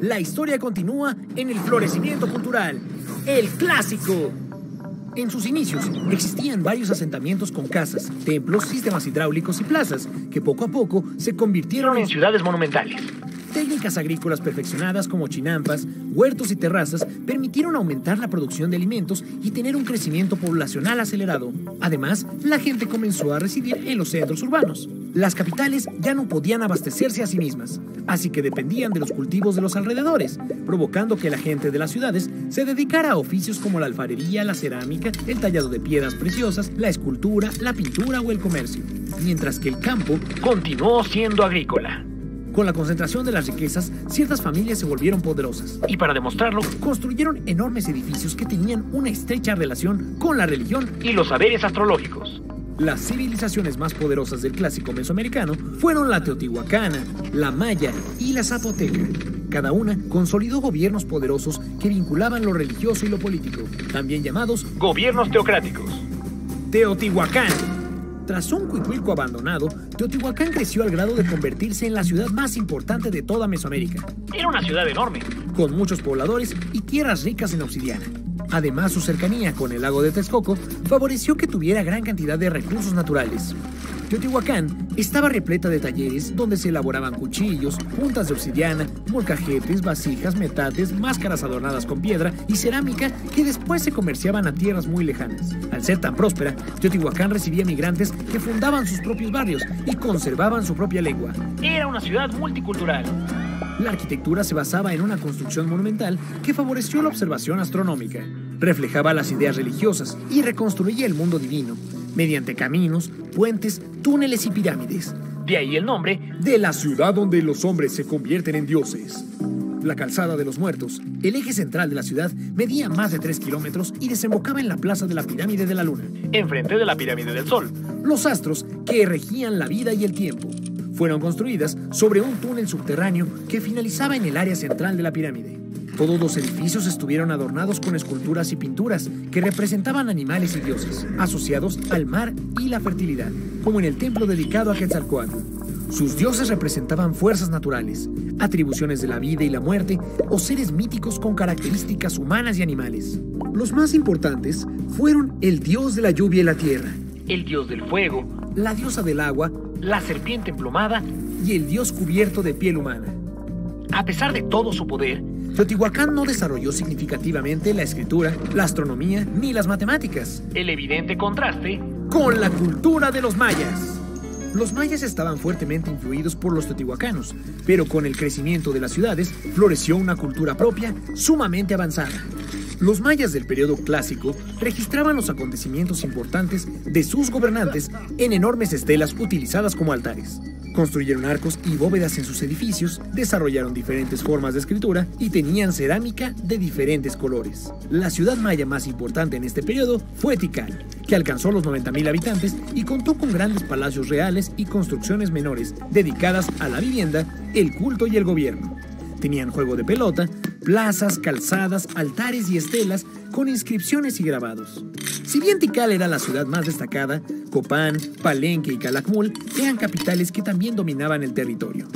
la historia continúa en el florecimiento cultural, el clásico. En sus inicios existían varios asentamientos con casas, templos, sistemas hidráulicos y plazas, que poco a poco se convirtieron en ciudades monumentales. Técnicas agrícolas perfeccionadas como chinampas, huertos y terrazas permitieron aumentar la producción de alimentos y tener un crecimiento poblacional acelerado. Además, la gente comenzó a residir en los centros urbanos. Las capitales ya no podían abastecerse a sí mismas, así que dependían de los cultivos de los alrededores, provocando que la gente de las ciudades se dedicara a oficios como la alfarería, la cerámica, el tallado de piedras preciosas, la escultura, la pintura o el comercio, mientras que el campo continuó siendo agrícola. Con la concentración de las riquezas, ciertas familias se volvieron poderosas y para demostrarlo, construyeron enormes edificios que tenían una estrecha relación con la religión y los saberes astrológicos. Las civilizaciones más poderosas del clásico mesoamericano fueron la teotihuacana, la maya y la zapoteca. Cada una consolidó gobiernos poderosos que vinculaban lo religioso y lo político, también llamados gobiernos teocráticos. Teotihuacán. Tras un Cuicuilco abandonado, Teotihuacán creció al grado de convertirse en la ciudad más importante de toda Mesoamérica. Era una ciudad enorme, con muchos pobladores y tierras ricas en obsidiana. Además, su cercanía con el lago de Texcoco favoreció que tuviera gran cantidad de recursos naturales. Teotihuacán estaba repleta de talleres donde se elaboraban cuchillos, puntas de obsidiana, molcajetes, vasijas, metates, máscaras adornadas con piedra y cerámica que después se comerciaban a tierras muy lejanas. Al ser tan próspera, Teotihuacán recibía migrantes que fundaban sus propios barrios y conservaban su propia lengua. Era una ciudad multicultural. La arquitectura se basaba en una construcción monumental que favoreció la observación astronómica. Reflejaba las ideas religiosas y reconstruía el mundo divino mediante caminos, puentes, túneles y pirámides. De ahí el nombre de la ciudad donde los hombres se convierten en dioses. La calzada de los muertos, el eje central de la ciudad, medía más de 3 kilómetros y desembocaba en la plaza de la pirámide de la luna, enfrente de la pirámide del sol. Los astros que regían la vida y el tiempo fueron construidas sobre un túnel subterráneo que finalizaba en el área central de la pirámide. Todos los edificios estuvieron adornados con esculturas y pinturas que representaban animales y dioses, asociados al mar y la fertilidad, como en el templo dedicado a Quetzalcóatl. Sus dioses representaban fuerzas naturales, atribuciones de la vida y la muerte o seres míticos con características humanas y animales. Los más importantes fueron el dios de la lluvia y la tierra, el dios del fuego, la diosa del agua, la serpiente emplumada y el dios cubierto de piel humana. A pesar de todo su poder, Teotihuacán no desarrolló significativamente la escritura, la astronomía ni las matemáticas. El evidente contraste con la cultura de los mayas. Los mayas estaban fuertemente influidos por los teotihuacanos, pero con el crecimiento de las ciudades floreció una cultura propia sumamente avanzada. Los mayas del periodo clásico registraban los acontecimientos importantes de sus gobernantes en enormes estelas utilizadas como altares. Construyeron arcos y bóvedas en sus edificios, desarrollaron diferentes formas de escritura y tenían cerámica de diferentes colores. La ciudad maya más importante en este periodo fue Tikal, que alcanzó los 90,000 habitantes y contó con grandes palacios reales y construcciones menores dedicadas a la vivienda, el culto y el gobierno. Tenían juego de pelota, plazas, calzadas, altares y estelas con inscripciones y grabados. Si bien Tikal era la ciudad más destacada, Copán, Palenque y Calakmul eran capitales que también dominaban el territorio.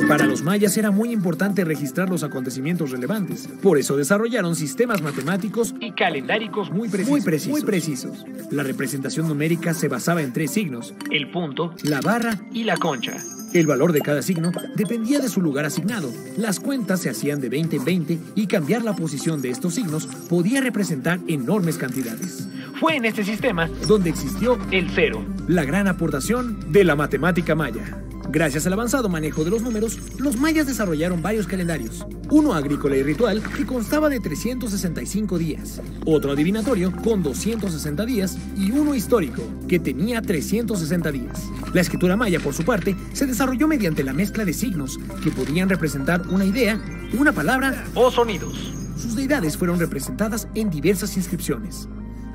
Para los mayas era muy importante registrar los acontecimientos relevantes. Por eso desarrollaron sistemas matemáticos y calendáricos muy precisos. La representación numérica se basaba en 3 signos: el punto, la barra y la concha. El valor de cada signo dependía de su lugar asignado. Las cuentas se hacían de 20 en 20 y cambiar la posición de estos signos podía representar enormes cantidades. Fue en este sistema donde existió el cero, la gran aportación de la matemática maya. Gracias al avanzado manejo de los números, los mayas desarrollaron varios calendarios. Uno agrícola y ritual que constaba de 365 días, otro adivinatorio con 260 días y uno histórico que tenía 360 días. La escritura maya, por su parte, se desarrolló mediante la mezcla de signos que podían representar una idea, una palabra o sonidos. Sus deidades fueron representadas en diversas inscripciones.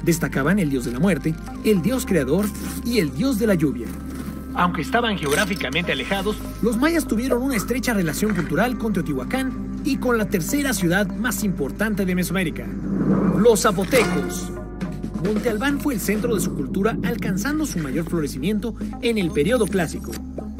Destacaban el dios de la muerte, el dios creador y el dios de la lluvia. Aunque estaban geográficamente alejados, los mayas tuvieron una estrecha relación cultural con Teotihuacán y con la tercera ciudad más importante de Mesoamérica, los zapotecos. Monte Albán fue el centro de su cultura, alcanzando su mayor florecimiento en el periodo clásico.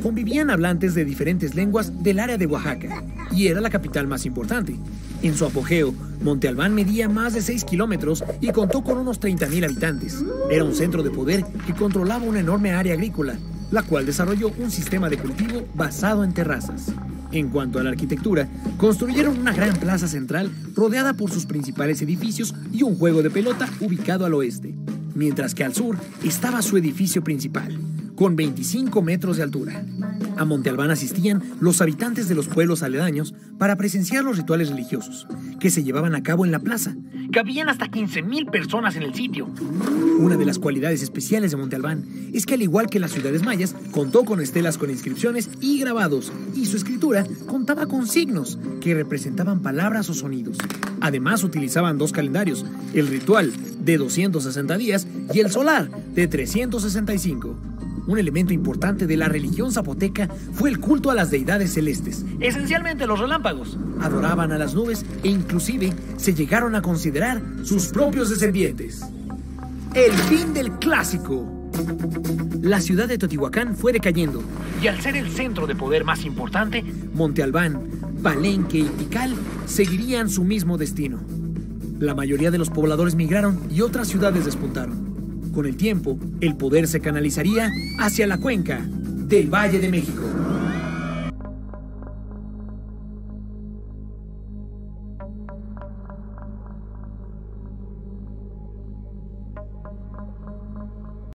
convivían hablantes de diferentes lenguas del área de Oaxaca, y era la capital más importante. En su apogeo, Monte Albán medía más de 6 kilómetros y contó con unos 30,000 habitantes. Era un centro de poder que controlaba una enorme área agrícola, la cual desarrolló un sistema de cultivo basado en terrazas. En cuanto a la arquitectura, construyeron una gran plaza central rodeada por sus principales edificios y un juego de pelota ubicado al oeste, mientras que al sur estaba su edificio principal, con 25 metros de altura. A Monte Albán asistían los habitantes de los pueblos aledaños para presenciar los rituales religiosos que se llevaban a cabo en la plaza. Cabían hasta 15,000 personas en el sitio. Una de las cualidades especiales de Monte Albán es que, al igual que las ciudades mayas, contó con estelas con inscripciones y grabados, y su escritura contaba con signos que representaban palabras o sonidos. Además, utilizaban 2 calendarios, el ritual de 260 días y el solar de 365. Un elemento importante de la religión zapoteca fue el culto a las deidades celestes, esencialmente los relámpagos. Adoraban a las nubes e inclusive se llegaron a considerar sus propios descendientes. El fin del clásico. La ciudad de Teotihuacán fue decayendo, y al ser el centro de poder más importante, Monte Albán, Palenque y Tikal seguirían su mismo destino. La mayoría de los pobladores migraron y otras ciudades despuntaron. Con el tiempo, el poder se canalizaría hacia la cuenca del Valle de México.